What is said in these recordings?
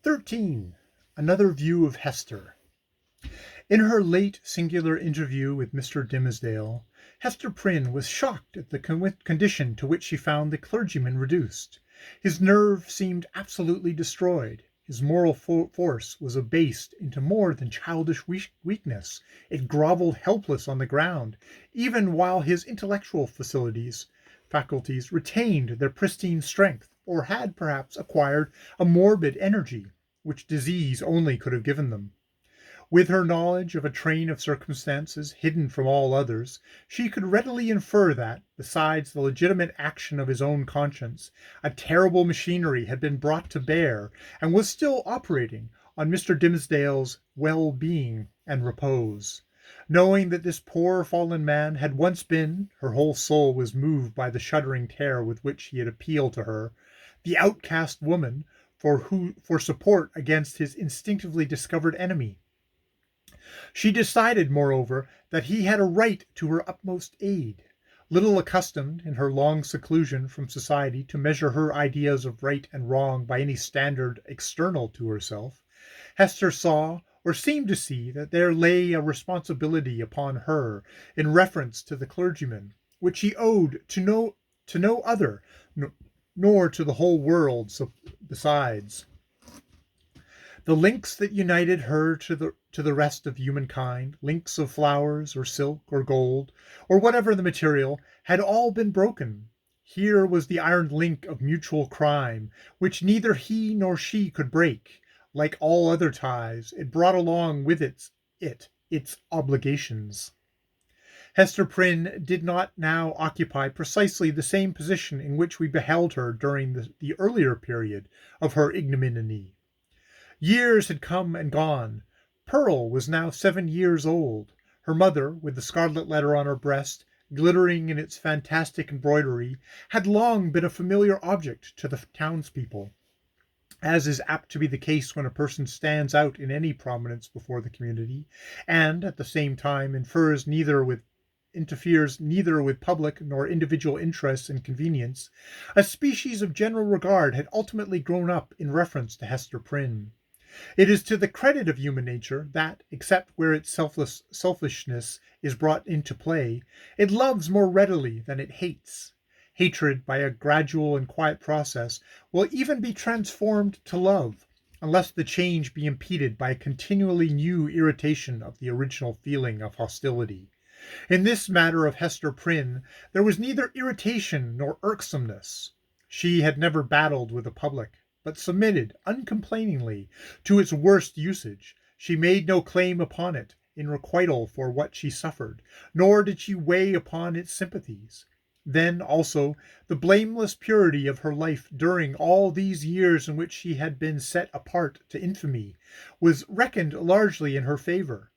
13. Another view of Hstr. In her late singular interview with Mr. Dimmesdale, Hester Prynne was shocked at the condition to which she found the clergyman reduced. His nerve seemed absolutely destroyed. His moral force was abased into more than childish weakness. It grovelled helpless on the ground, even while his intellectual faculties retained their pristine strength, or had perhaps acquired a morbid energy, which disease only could have given them. With her knowledge of a train of circumstances hidden from all others, she could readily infer that, besides the legitimate action of his own conscience, a terrible machinery had been brought to bear, and was still operating, on Mr. Dimmesdale's well-being and repose. Knowing that this poor fallen man had once been, her whole soul was moved by the shuddering terror with which he had appealed to her, the outcast woman, for support against his instinctively discovered enemy. She decided, moreover, that he had a right to her utmost aid. Little accustomed, in her long seclusion from society, to measure her ideas of right and wrong by any standard external to herself, Hester saw, or seemed to see, that there lay a responsibility upon her in reference to the clergyman, which she owed to no other, nor to the whole world besides. The links that united her to the rest of humankind, links of flowers or silk or gold, or whatever the material, had all been broken. Here was the iron link of mutual crime, which neither he nor she could break. Like all other ties, it brought along with its obligations. Hester Prynne did not now occupy precisely the same position in which we beheld her during the earlier period of her ignominy. Years had come and gone. Pearl was now 7 years old. Her mother, with the scarlet letter on her breast, glittering in its fantastic embroidery, had long been a familiar object to the townspeople, as is apt to be the case when a person stands out in any prominence before the community, and at the same time interferes neither with public nor individual interests and convenience. A species of general regard had ultimately grown up in reference to Hester Prynne. It is to the credit of human nature that, except where its selfishness is brought into play, it loves more readily than it hates. Hatred, by a gradual and quiet process, will even be transformed to love, unless the change be impeded by a continually new irritation of the original feeling of hostility. In this matter of Hester Prynne, there was neither irritation nor irksomeness. She had never battled with the public, but submitted uncomplainingly to its worst usage. She made no claim upon it in requital for what she suffered, nor did she weigh upon its sympathies. Then, also, the blameless purity of her life during all these years in which she had been set apart to infamy was reckoned largely in her favor.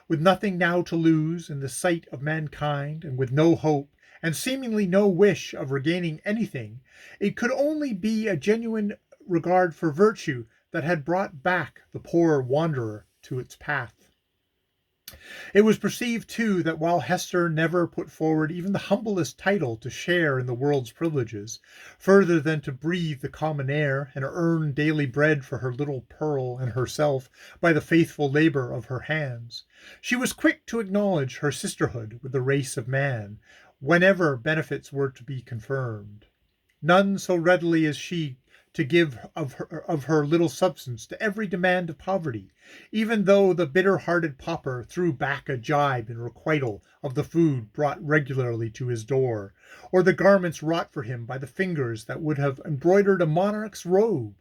With nothing now to lose in the sight of mankind, and with no hope, and seemingly no wish of regaining anything, it could only be a genuine regard for virtue that had brought back the poor wanderer to its path. It was perceived, too, that while Hester never put forward even the humblest title to share in the world's privileges, further than to breathe the common air and earn daily bread for her little Pearl and herself by the faithful labor of her hands, she was quick to acknowledge her sisterhood with the race of man, whenever benefits were to be confirmed. None so readily as she to give of her little substance to every demand of poverty, even though the bitter-hearted pauper threw back a gibe in requital of the food brought regularly to his door, or the garments wrought for him by the fingers that would have embroidered a monarch's robe.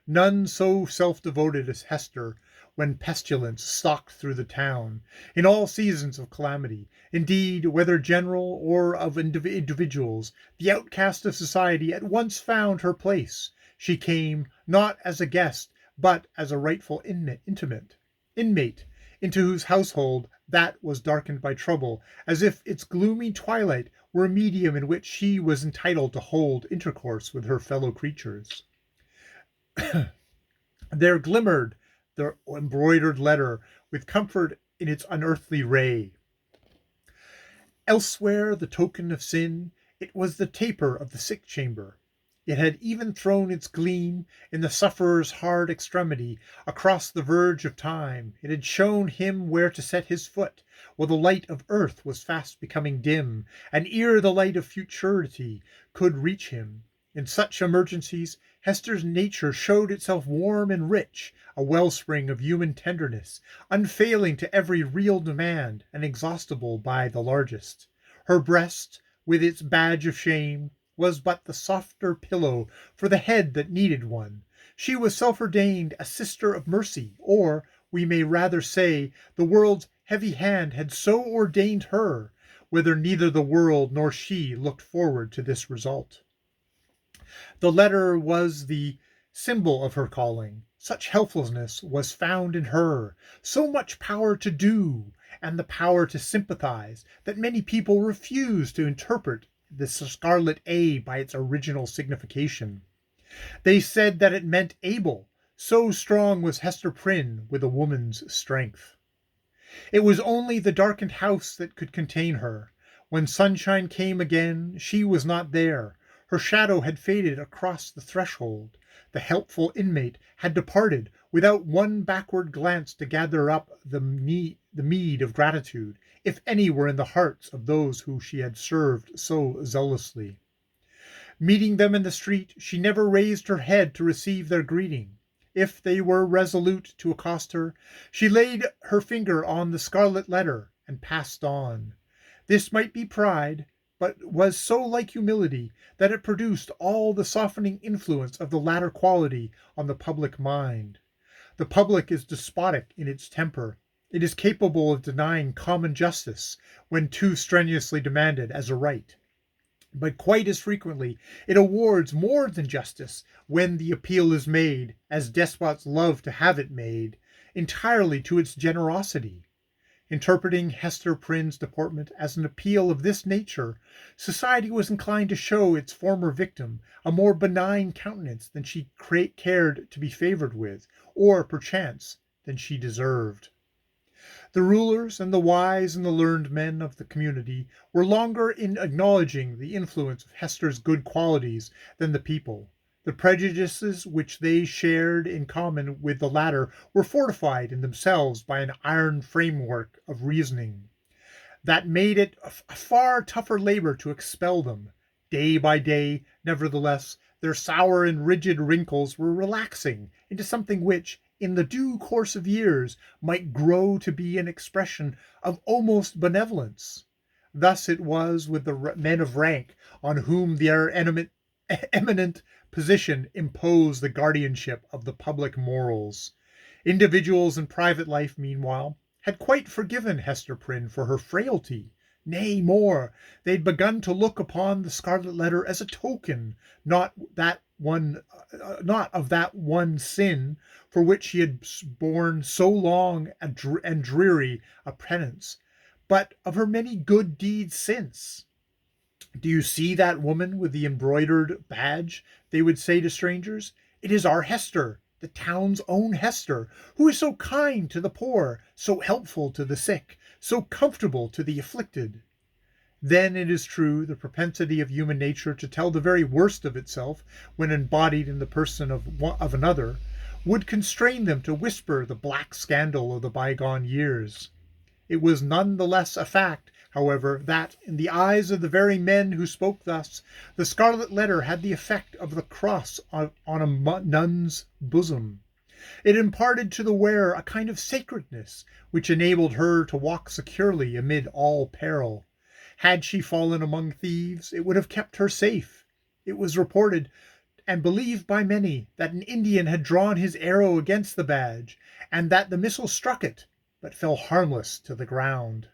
None so self-devoted as Hester when pestilence stalked through the town, in all seasons of calamity. Indeed, whether general or of individuals, the outcast of society at once found her place. She came, not as a guest, but as a rightful inmate, into whose household that was darkened by trouble, as if its gloomy twilight were a medium in which she was entitled to hold intercourse with her fellow creatures. There glimmered the embroidered letter with comfort in its unearthly ray. Elsewhere the token of sin, it was the taper of the sick chamber. It had even thrown its gleam in the sufferer's hard extremity across the verge of time. It had shown him where to set his foot, while the light of earth was fast becoming dim, and ere the light of futurity could reach him. In such emergencies, Hester's nature showed itself warm and rich, a wellspring of human tenderness, unfailing to every real demand, and inexhaustible by the largest. Her breast, with its badge of shame, was but the softer pillow for the head that needed one. She was self-ordained a sister of mercy, or, we may rather say, the world's heavy hand had so ordained her, whether neither the world nor she looked forward to this result. The letter was the symbol of her calling. Such helplessness was found in her, so much power to do, and the power to sympathize, that many people refuse to interpret the scarlet A by its original signification. They said that it meant able, so strong was Hester Prynne with a woman's strength. It was only the darkened house that could contain her. When sunshine came again, she was not there. Her shadow had faded across the threshold. The helpful inmate had departed without one backward glance to gather up the meed of gratitude, if any were in the hearts of those who she had served so zealously. Meeting them in the street, she never raised her head to receive their greeting. If they were resolute to accost her, she laid her finger on the scarlet letter and passed on. This might be pride, but was so like humility that it produced all the softening influence of the latter quality on the public mind. The public is despotic in its temper. It is capable of denying common justice when too strenuously demanded as a right. But quite as frequently it awards more than justice when the appeal is made, as despots love to have it made, entirely to its generosity. Interpreting Hester Prynne's deportment as an appeal of this nature, society was inclined to show its former victim a more benign countenance than she cared to be favored with, or, perchance, than she deserved. The rulers and the wise and the learned men of the community were longer in acknowledging the influence of Hester's good qualities than the people. The prejudices which they shared in common with the latter were fortified in themselves by an iron framework of reasoning that made it a far tougher labor to expel them. Day by day, nevertheless, their sour and rigid wrinkles were relaxing into something which, in the due course of years, might grow to be an expression of almost benevolence. Thus it was with the men of rank on whom their eminent position imposed the guardianship of the public morals. Individuals in private life, meanwhile, had quite forgiven Hester Prynne for her frailty. Nay, more, they had begun to look upon the scarlet letter as a token, not of that one sin for which she had borne so long and dreary a penance, but of her many good deeds since. "Do you see that woman with the embroidered badge?" they would say to strangers. "It is our Hester, the town's own Hester, who is so kind to the poor, so helpful to the sick, so comfortable to the afflicted." Then, it is true, the propensity of human nature to tell the very worst of itself, when embodied in the person of another, would constrain them to whisper the black scandal of the bygone years. It was none the less a fact, however, that, in the eyes of the very men who spoke thus, the scarlet letter had the effect of the cross on a nun's bosom. It imparted to the wearer a kind of sacredness, which enabled her to walk securely amid all peril. Had she fallen among thieves, it would have kept her safe. It was reported and believed by many that an Indian had drawn his arrow against the badge, and that the missile struck it, but fell harmless to the ground.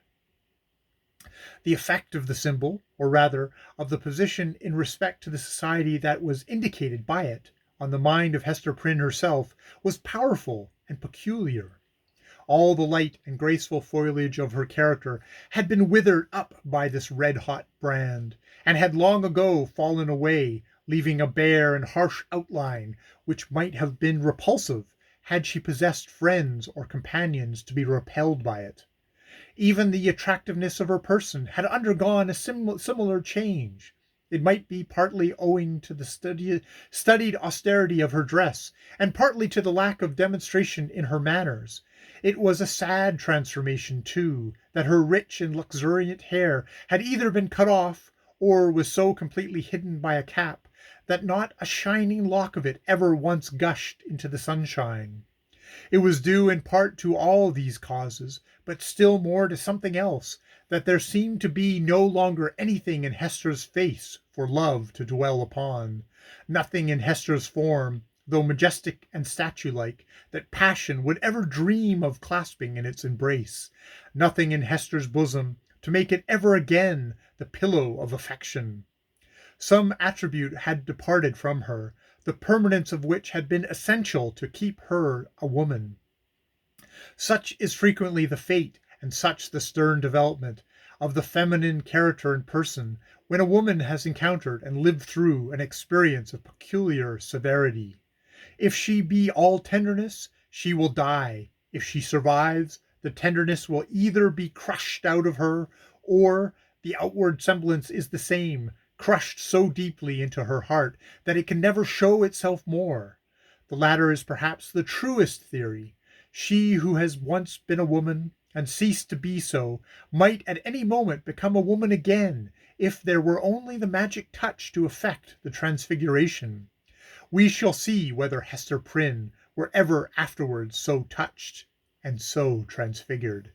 The effect of the symbol, or rather of the position in respect to the society that was indicated by it, on the mind of Hester Prynne herself, was powerful and peculiar. All the light and graceful foliage of her character had been withered up by this red-hot brand, and had long ago fallen away, leaving a bare and harsh outline which might have been repulsive had she possessed friends or companions to be repelled by it. Even the attractiveness of her person had undergone a similar change. It might be partly owing to the studied austerity of her dress, and partly to the lack of demonstration in her manners. It was a sad transformation, too, that her rich and luxuriant hair had either been cut off, or was so completely hidden by a cap, that not a shining lock of it ever once gushed into the sunshine. It was due in part to all these causes, but still more to something else, that there seemed to be no longer anything in Hester's face for love to dwell upon, nothing in Hester's form, though majestic and statue-like, that passion would ever dream of clasping in its embrace, nothing in Hester's bosom to make it ever again the pillow of affection. Some attribute had departed from her, the permanence of which had been essential to keep her a woman. Such is frequently the fate, and such the stern development, of the feminine character and person, when a woman has encountered and lived through an experience of peculiar severity. If she be all tenderness, she will die. If she survives, the tenderness will either be crushed out of her, or the outward semblance is the same, crushed so deeply into her heart that it can never show itself more. The latter is perhaps the truest theory. She who has once been a woman, and ceased to be so, might at any moment become a woman again, if there were only the magic touch to effect the transfiguration. We shall see whether Hester Prynne were ever afterwards so touched and so transfigured.